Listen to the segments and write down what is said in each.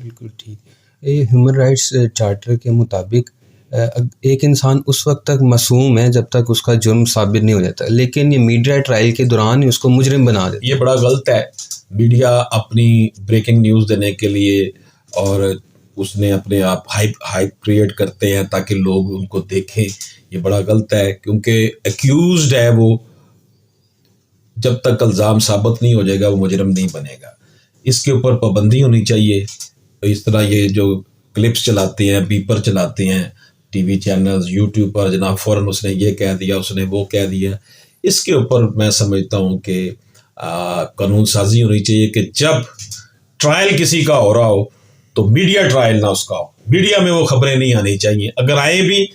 बिल्कुल ठीक। ये ह्यूमन राइट्स चार्टर के मुताबिक एक इंसान उस वक्त तक मासूम है जब तक उसका जुर्म साबित नहीं हो जाता, लेकिन ये मीडिया ट्रायल के दौरान ही उसको मुजरिम बना देता है। ये बड़ा गलत है। मीडिया अपनी ब्रेकिंग न्यूज़ देने के लिए और उसने अपने आप हाइप क्रिएट करते हैं ताकि लोग उनको देखें। ये बड़ा गलत है क्योंकि एक्यूज्ड है वो, जब तक इल्ज़ाम साबित नहीं हो जाएगा वो मुजरिम नहीं बनेगा। इसके ऊपर पाबंदी होनी चाहिए। तो इस तरह ये जो क्लिप्स चलाते हैं, बीपर चलाते हैं टीवी चैनल्स, यूट्यूब पर, जनाब फ़ौरन उसने ये कह दिया, उसने वो कह दिया, इसके ऊपर मैं समझता हूँ कि कानून साजी होनी चाहिए कि जब ट्रायल किसी का हो रहा हो तो मीडिया ट्रायल ना उसका हो। मीडिया में वो खबरें नहीं आनी चाहिए, अगर आए भी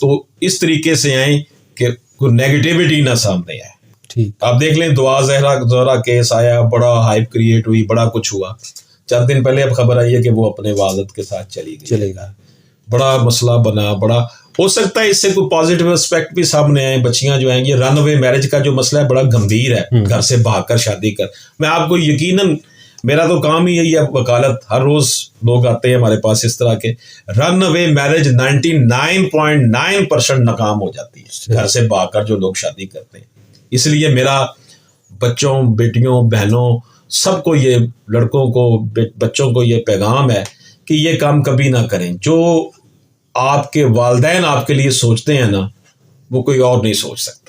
तो इस तरीके से आए कि कोई नेगेटिविटी ना सामने आए। ठीक। आप देख लें, दुआ ज़हरा केस आया, बड़ा हाइप क्रिएट हुई, बड़ा कुछ हुआ। 4 दिन पहले अब खबर आई है कि वो अपने वालिद के साथ चली गई। चलेगा, बड़ा मसला बना। बड़ा हो सकता है इससे कोई पॉजिटिव एस्पेक्ट भी सामने आए। बच्चियां जो आएंगी, रन अवे मैरिज का जो मसला है बड़ा गंभीर है, घर से भागकर शादी कर। मैं आपको यकीनन, मेरा तो काम ही यही है वकालत, हर रोज लोग आते हैं हमारे पास इस तरह के। रन अवे मैरिज 99.9% नाकाम हो जाती है, घर से भागकर जो लोग शादी करते हैं। इसलिए मेरा बच्चों, बेटियों, बहनों, सबको, ये लड़कों को, बच्चों को ये पैगाम है कि ये काम कभी ना करें। जो आपके वालिदैन आपके लिए सोचते हैं ना, वो कोई और नहीं सोच सकता।